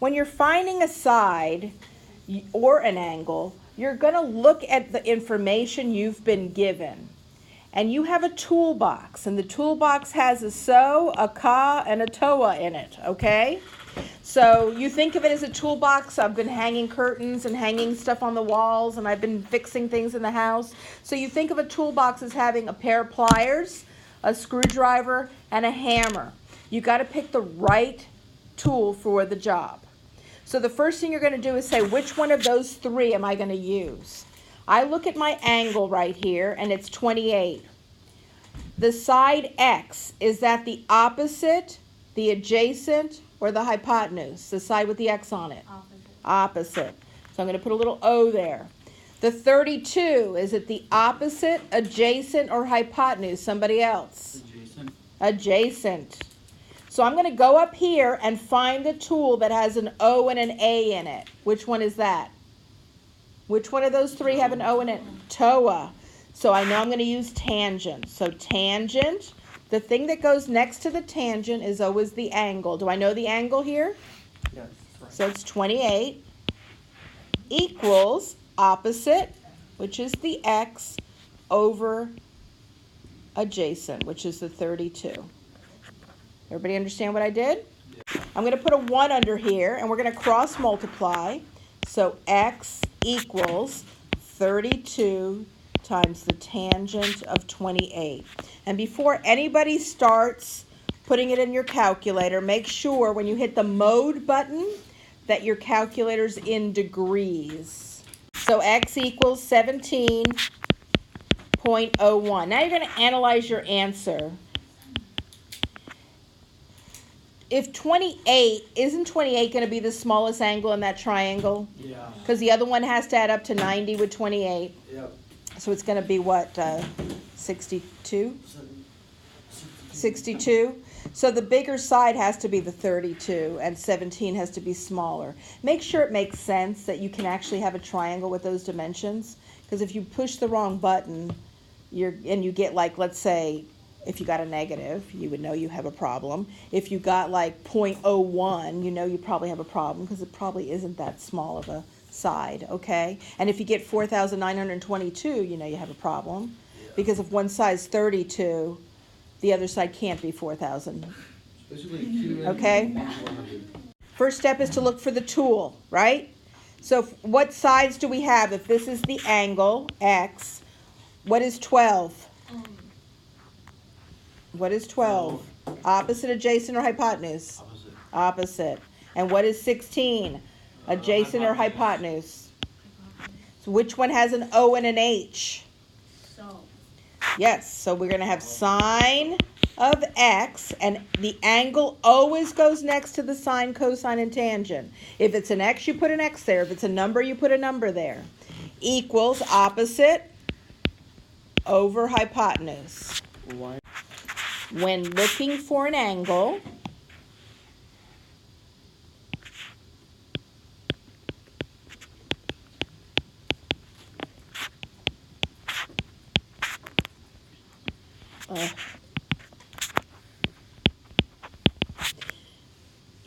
when you're finding a side or an angle, you're going to look at the information you've been given. And you have a toolbox, and the toolbox has a Soh, a Cah, and a Toa in it, okay? So you think of it as a toolbox. I've been hanging curtains and hanging stuff on the walls, and I've been fixing things in the house. So you think of a toolbox as having a pair of pliers, a screwdriver, and a hammer. You got to pick the right tool for the job. So the first thing you're going to do is say, which one of those three am I going to use? I look at my angle right here, and it's 28. The side X, is that the opposite, the adjacent, or the hypotenuse? The side with the X on it? Opposite. So I'm going to put a little O there. The 32, is it the opposite, adjacent, or hypotenuse? Somebody else? Adjacent. Adjacent. So I'm going to go up here and find the tool that has an O and an A in it. Which one is that? Which one of those three have an O in it? Toa. So I know I'm going to use tangent. So tangent, the thing that goes next to the tangent is always the angle. Do I know the angle here? Yes. Right. So it's 28 equals opposite, which is the X, over adjacent, which is the 32. Everybody understand what I did? Yeah. I'm going to put a 1 under here, and we're going to cross multiply. So X equals 32 times the tangent of 28. And before anybody starts putting it in your calculator, make sure when you hit the mode button that your calculator's in degrees. So X equals 17.01. Now you're going to analyze your answer. If 28, isn't 28 going to be the smallest angle in that triangle? Yeah. Because the other one has to add up to 90 with 28. Yep. So it's going to be what, 62? 62. So the bigger side has to be the 32, and 17 has to be smaller. Make sure it makes sense that you can actually have a triangle with those dimensions. Because if you push the wrong button, and you get, like, let's say, if you got a negative, you would know you have a problem. If you got like 0.01, you know you probably have a problem because it probably isn't that small of a side, okay? And if you get 4,922, you know you have a problem. Yeah. Because if one side's 32, the other side can't be 4,000. Okay? First step is to look for the tool, right? So what sides do we have? If this is the angle, X, what is 12? What is 12? Opposite, adjacent, or hypotenuse? Opposite. Opposite. And what is 16? Adjacent or hypotenuse? So which one has an O and an H? So. Yes, so we're going to have sine of X, and the angle always goes next to the sine, cosine, and tangent. If it's an X, you put an X there. If it's a number, you put a number there. Equals opposite over hypotenuse. Why? When looking for an angle,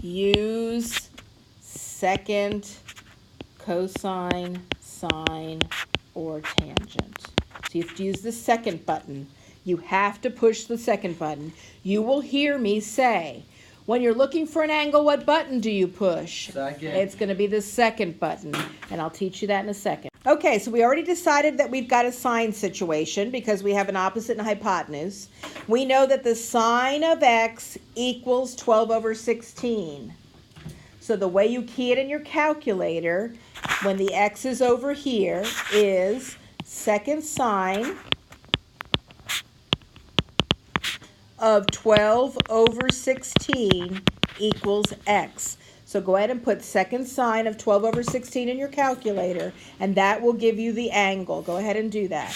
use second, cosine, sine, or tangent. So you have to use the second button. You have to push the second button. You will hear me say, when you're looking for an angle, what button do you push? Second. It's going to be the second button, and I'll teach you that in a second. Okay, so we already decided that we've got a sine situation because we have an opposite and hypotenuse. We know that the sine of X equals 12 over 16. So the way you key it in your calculator, when the X is over here, is second sine of 12 over 16 equals X. So go ahead and put second sine of 12 over 16 in your calculator, and that will give you the angle. Go ahead and do that.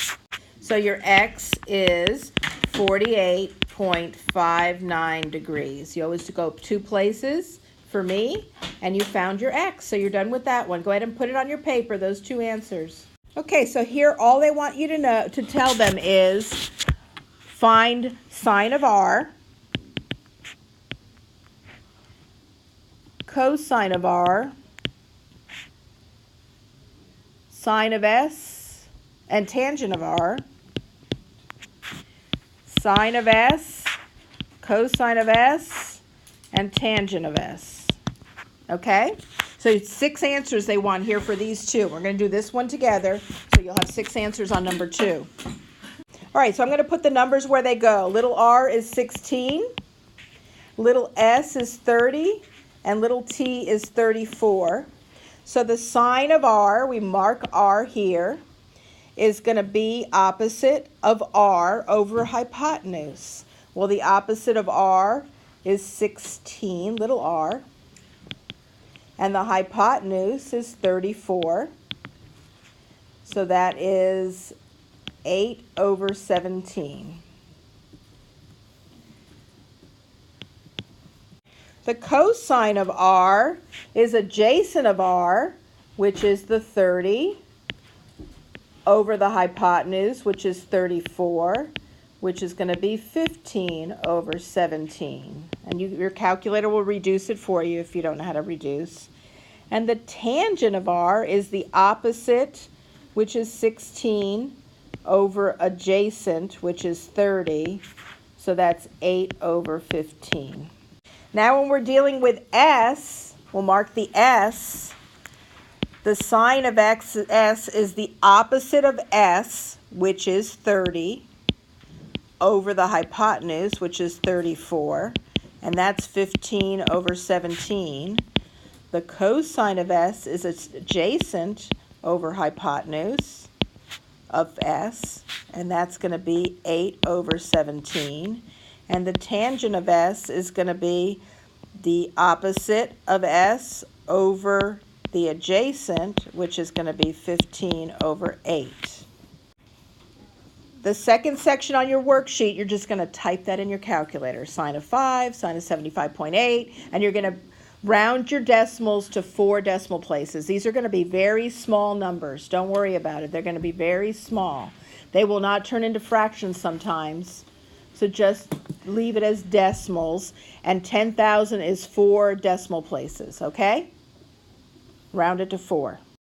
So your X is 48.59 degrees. You always go 2 places for me, and you found your X. So you're done with that one. Go ahead and put it on your paper, those 2 answers. Okay, so here all they want you to tell them is find sine of R, cosine of r, sine of s, and tangent of r, sine of s, cosine of s, and tangent of s. Okay? So 6 answers they want here for these two. We're going to do this one together, so you'll have 6 answers on number 2. All right, so I'm going to put the numbers where they go. Little r is 16, little s is 30, and little t is 34. So the sine of r, we mark r here, is going to be opposite of r over hypotenuse. Well, the opposite of r is 16, little r, and the hypotenuse is 34. So that is 8 over 17. The cosine of r is adjacent of r, which is the 30, over the hypotenuse, which is 34, which is going to be 15 over 17. And your calculator will reduce it for you if you don't know how to reduce. And the tangent of r is the opposite, which is 16, over adjacent, which is 30. So that's 8 over 15. Now when we're dealing with s, we'll mark the s. The sine of s is the opposite of s, which is 30, over the hypotenuse, which is 34, and that's 15 over 17. The cosine of s is adjacent over hypotenuse of s, and that's going to be 8 over 17. And the tangent of s is going to be the opposite of s over the adjacent, which is going to be 15 over 8. The second section on your worksheet, you're just going to type that in your calculator. Sine of 5, sine of 75.8, and you're going to round your decimals to 4 decimal places. These are going to be very small numbers. Don't worry about it. They're going to be very small. They will not turn into fractions sometimes. So just leave it as decimals. And 10,000 is 4 decimal places, okay? Round it to 4.